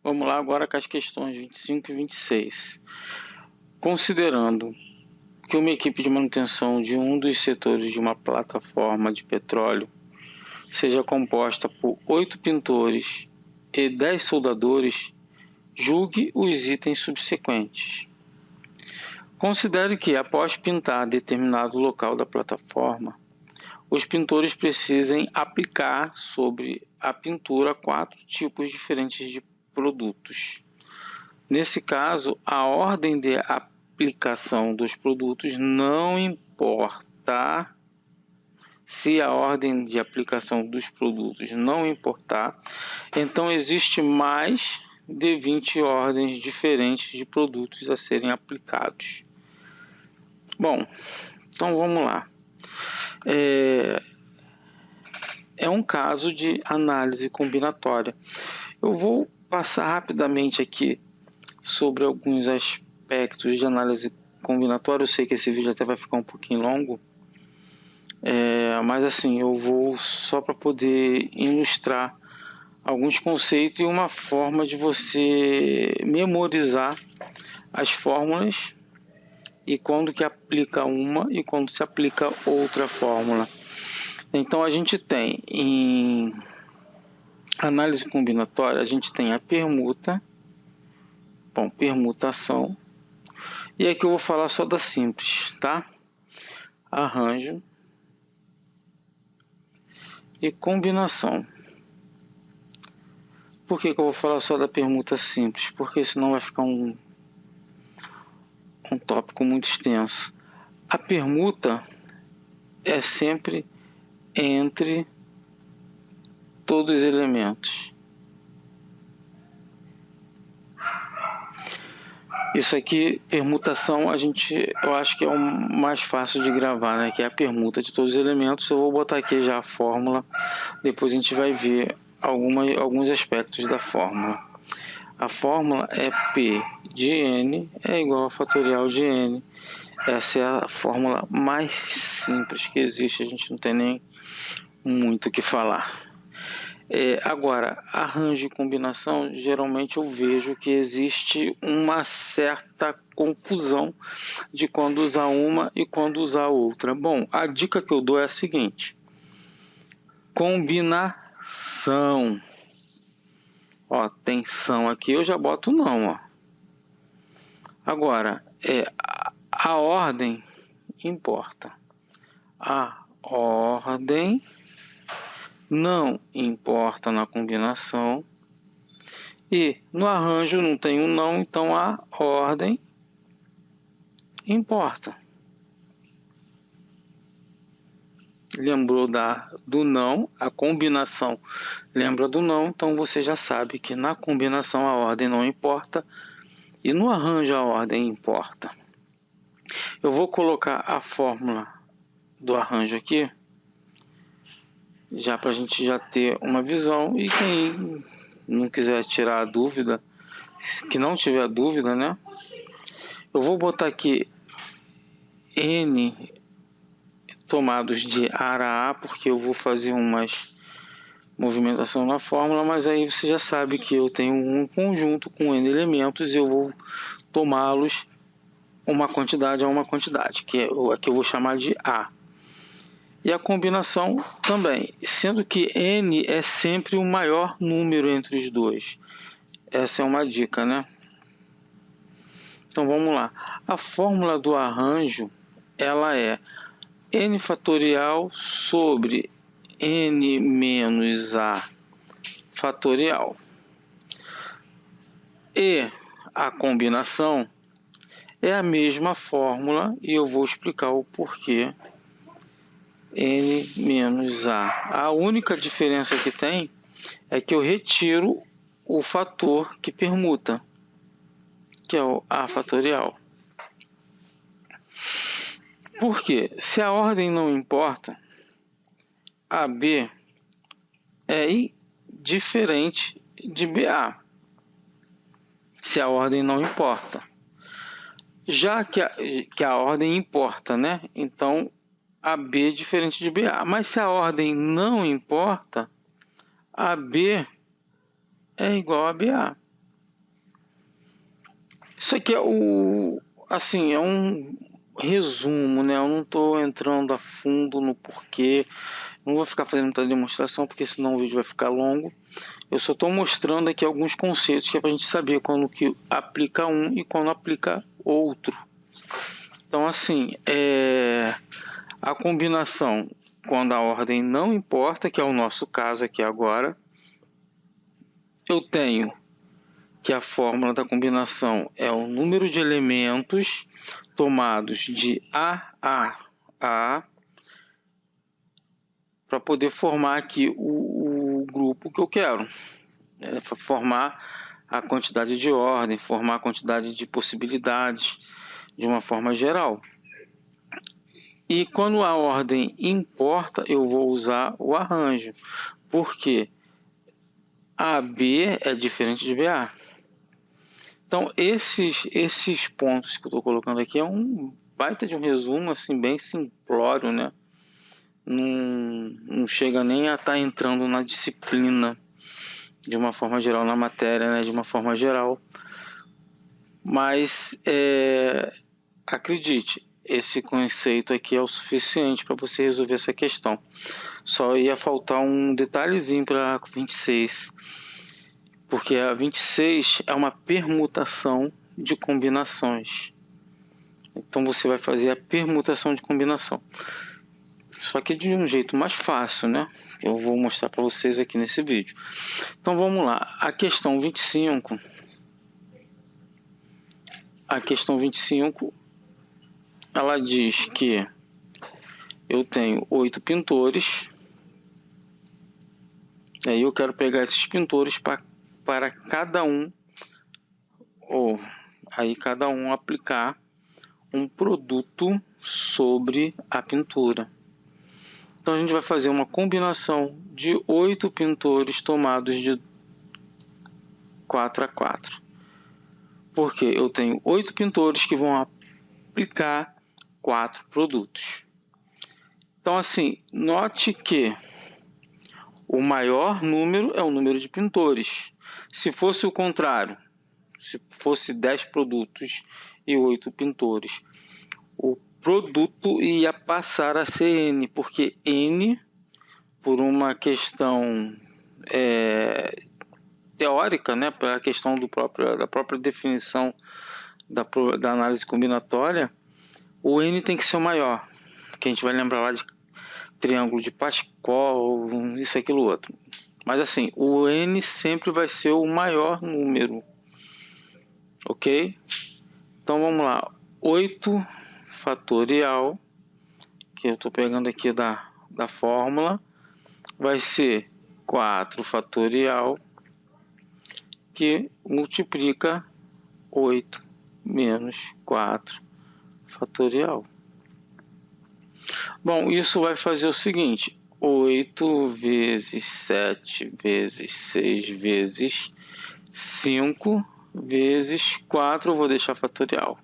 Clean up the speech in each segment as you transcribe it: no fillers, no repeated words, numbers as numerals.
Vamos lá agora com as questões 25 e 26. Considerando que uma equipe de manutenção de um dos setores de uma plataforma de petróleo seja composta por 8 pintores e 10 soldadores, julgue os itens subsequentes. Considere que, após pintar determinado local da plataforma, os pintores precisem aplicar sobre a pintura 4 tipos diferentes de produtos. Nesse caso, a ordem de aplicação dos produtos não importa. Se a ordem de aplicação dos produtos não importar, então existe mais de 20 ordens diferentes de produtos a serem aplicados. Bom, então vamos lá. É um caso de análise combinatória. Eu vou passar rapidamente aqui sobre alguns aspectos de análise combinatória. Eu sei que esse vídeo até vai ficar um pouquinho longo, mas assim, eu vou só para poder ilustrar alguns conceitos e uma forma de você memorizar as fórmulas e quando que aplica uma e quando se aplica outra fórmula. Então a gente tem em análise combinatória, a gente tem a permutação, e aqui eu vou falar só da simples, tá? Arranjo e combinação. Por que eu vou falar só da permuta simples? Porque senão vai ficar um tópico muito extenso. A permuta é sempre entre todos os elementos. Isso aqui, permutação, eu acho que é o mais fácil de gravar, né? Que é a permuta de todos os elementos. Eu vou botar aqui já a fórmula, depois a gente vai ver alguns aspectos da fórmula. A fórmula é P de N é igual a fatorial de N. Essa é a fórmula mais simples que existe, a gente não tem nem muito o que falar. Agora, arranjo e combinação, geralmente eu vejo que existe uma certa confusão de quando usar uma e quando usar outra. Bom, a dica que eu dou é a seguinte: combinação. Ó, tem são aqui, eu já boto não, ó. Agora, a ordem importa. A ordem não importa na combinação. E no arranjo não tem um não, então a ordem importa. Lembrou do não, a combinação lembra do não, então você já sabe que na combinação a ordem não importa e no arranjo a ordem importa. Eu vou colocar a fórmula do arranjo aqui, já para a gente já ter uma visão, e quem não quiser tirar a dúvida, que não tiver dúvida, né? Eu vou botar aqui N tomados de A, porque eu vou fazer umas movimentação na fórmula, mas aí você já sabe que eu tenho um conjunto com N elementos e eu vou tomá-los uma quantidade a uma quantidade, que é o que eu vou chamar de A. E a combinação também, sendo que N é sempre o maior número entre os dois. Essa é uma dica, né? Então vamos lá. A fórmula do arranjo, ela é N fatorial sobre N menos A fatorial. E a combinação é a mesma fórmula e eu vou explicar o porquê. N menos A. A única diferença que tem é que eu retiro o fator que permuta, que é o A fatorial. Por quê? Se a ordem não importa, AB é diferente de BA, se a ordem não importa. Já que a ordem importa, né? Então, AB é diferente de BA. Mas se a ordem não importa, AB é igual a BA. Isso aqui é assim, é um resumo, né? Eu não estou entrando a fundo no porquê. Não vou ficar fazendo muita demonstração, porque senão o vídeo vai ficar longo. Eu só estou mostrando aqui alguns conceitos que é para a gente saber quando que aplica um e quando aplica outro. Então, assim, a combinação, quando a ordem não importa, que é o nosso caso aqui agora, eu tenho que a fórmula da combinação é o número de elementos tomados de A para poder formar aqui o grupo que eu quero. Formar a quantidade de ordem, formar a quantidade de possibilidades de uma forma geral. E quando a ordem importa, eu vou usar o arranjo, porque AB é diferente de BA. Então, esses pontos que eu estou colocando aqui é um baita de um resumo, assim, bem simplório, né? Não chega nem a estar entrando na disciplina de uma forma geral, na matéria, né? De uma forma geral. Mas, acredite, esse conceito aqui é o suficiente para você resolver essa questão. Só ia faltar um detalhezinho para 26. Porque a 26 é uma permutação de combinações. Então você vai fazer a permutação de combinação. Só que de um jeito mais fácil, né? Eu vou mostrar para vocês aqui nesse vídeo. Então vamos lá. A questão 25. A questão 25, ela diz que eu tenho 8 pintores. E aí eu quero pegar esses pintores para cada um, ou aí cada um aplicar um produto sobre a pintura. Então a gente vai fazer uma combinação de 8 pintores tomados de 4 a 4. Porque eu tenho 8 pintores que vão aplicar 4 produtos. Então assim, note que o maior número é o número de pintores. Se fosse o contrário, se fosse 10 produtos e 8 pintores, o produto ia passar a ser N, porque N, por uma questão teórica, né, pela questão da própria definição da análise combinatória, o N tem que ser o maior, que a gente vai lembrar lá de triângulo de Pascal, isso, aquilo, outro. Mas assim, o N sempre vai ser o maior número, ok? Então vamos lá, 8 fatorial, que eu estou pegando aqui da fórmula, vai ser 4 fatorial, que multiplica 8 menos 4 fatorial. Bom, isso vai fazer o seguinte: 8 vezes 7 vezes 6 vezes 5 vezes 4, eu vou deixar fatorial,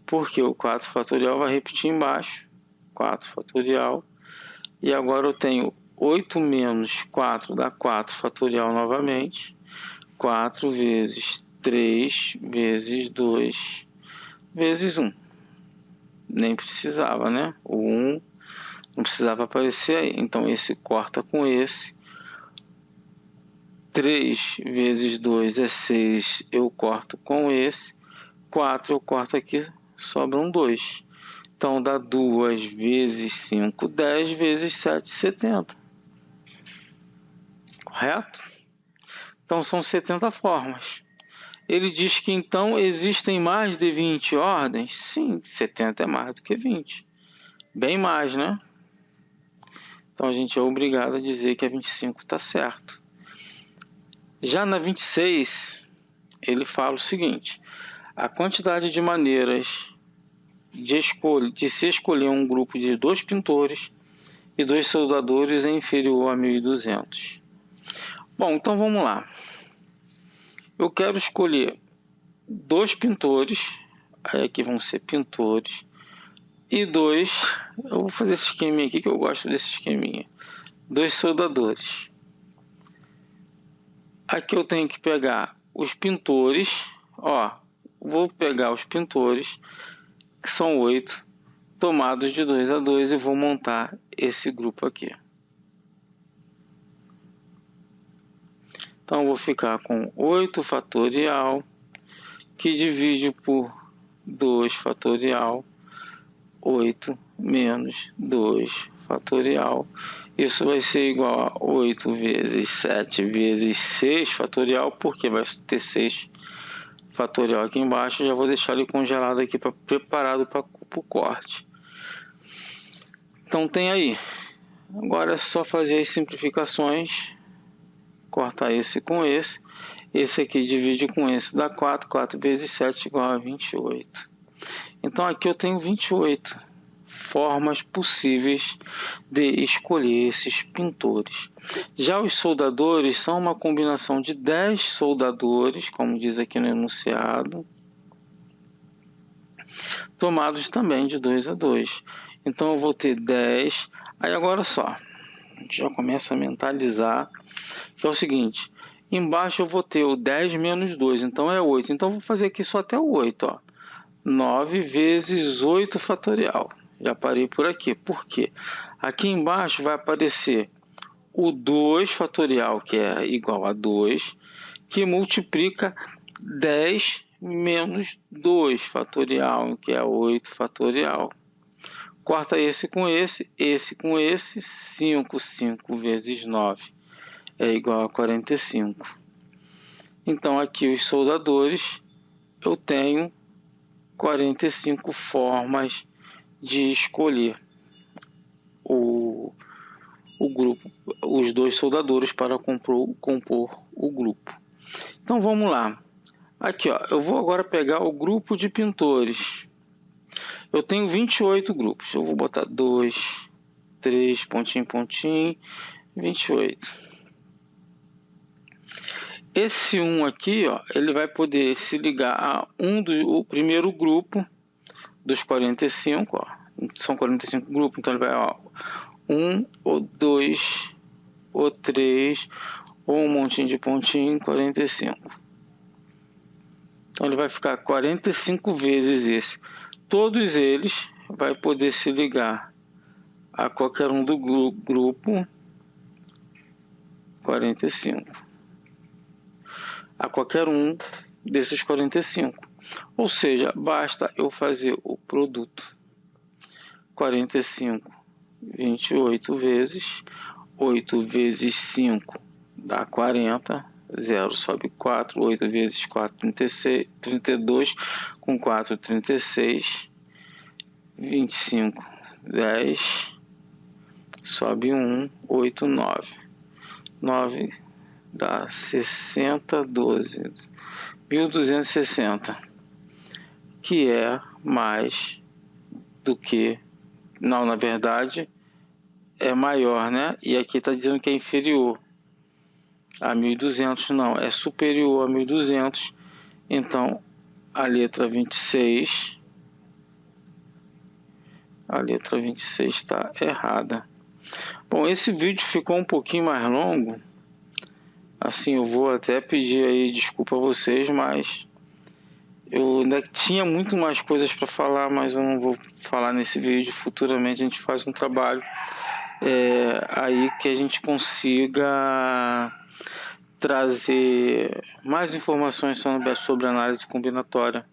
porque o 4 fatorial vai repetir embaixo, 4 fatorial, e agora eu tenho 8 menos 4 dá 4 fatorial novamente, 4 vezes 3 vezes 2 vezes 1. Nem precisava, né? O 1 não precisava aparecer aí. Então esse corta com esse. 3 vezes 2 é 6, eu corto com esse. 4 eu corto aqui, sobram 2. Então dá 2 vezes 5, 10 vezes 7, 70. Correto? Então são 70 formas. Ele diz que então existem mais de 20 ordens? Sim, 70 é mais do que 20. Bem mais, né? Então a gente é obrigado a dizer que a 25 está certo. Já na 26, ele fala o seguinte: a quantidade de maneiras de se escolher um grupo de 2 pintores e 2 soldadores é inferior a 1.200. Bom, então vamos lá. Eu quero escolher 2 pintores, aí aqui vão ser pintores, e 2, eu vou fazer esse esqueminha aqui que eu gosto desse esqueminha, 2 soldadores. Aqui eu tenho que pegar os pintores, ó, vou pegar os pintores, que são 8, tomados de 2 a 2, e vou montar esse grupo aqui. Então, eu vou ficar com 8 fatorial, que divide por 2 fatorial, 8 menos 2 fatorial. Isso vai ser igual a 8 vezes 7 vezes 6 fatorial, porque vai ter 6 fatorial aqui embaixo. Já vou deixar ele congelado aqui, preparado para o corte. Então tem aí. Agora é só fazer as simplificações. Cortar esse com esse. Esse aqui divide com esse, dá 4. 4 vezes 7 igual a 28. Então aqui eu tenho 28 formas possíveis de escolher esses pintores. Já os soldadores são uma combinação de 10 soldadores, como diz aqui no enunciado, tomados também de 2 a 2. Então eu vou ter 10. Aí agora só, a gente já começa a mentalizar, que é o seguinte: embaixo eu vou ter o 10 menos 2, então é 8. Então eu vou fazer aqui só até o 8, ó. 9 vezes 8 fatorial. Já parei por aqui. Por quê? Aqui embaixo vai aparecer o 2 fatorial, que é igual a 2, que multiplica 10 menos 2 fatorial, que é 8 fatorial. Corta esse com esse com esse. 5 vezes 9 é igual a 45. Então aqui os soldadores, eu tenho 45 formas de escolher o grupo, os 2 soldadores para compor o grupo. Então vamos lá. Aqui, ó, eu vou agora pegar o grupo de pintores. Eu tenho 28 grupos. Eu vou botar 2, 3, pontinho, pontinho, 28. Esse 1 aqui, ó, ele vai poder se ligar a o primeiro grupo dos 45, ó. São 45 grupos, então ele vai, ó, 1 ou 2 ou 3 ou um montinho de pontinho, 45. Então ele vai ficar 45 vezes esse. Todos eles vai poder se ligar a qualquer um do grupo 45. A qualquer um desses 45. Ou seja, basta eu fazer o produto 45, 28 vezes 8 vezes 5 dá 40, 0 sobe 4, 8 vezes 4, 36, 32, com 4, 36, 25, 10, sobe 1, 8, 9, 9 dá 60, 12, 1260, que é mais do que, não, na verdade é maior, né? E aqui está dizendo que é inferior a 1200, não, é superior a 1200. Então a letra 26 está errada. Bom, esse vídeo ficou um pouquinho mais longo. Assim, eu vou até pedir aí desculpa a vocês, mas eu ainda tinha muito mais coisas para falar, mas eu não vou falar nesse vídeo. Futuramente a gente faz um trabalho aí que a gente consiga trazer mais informações sobre análise combinatória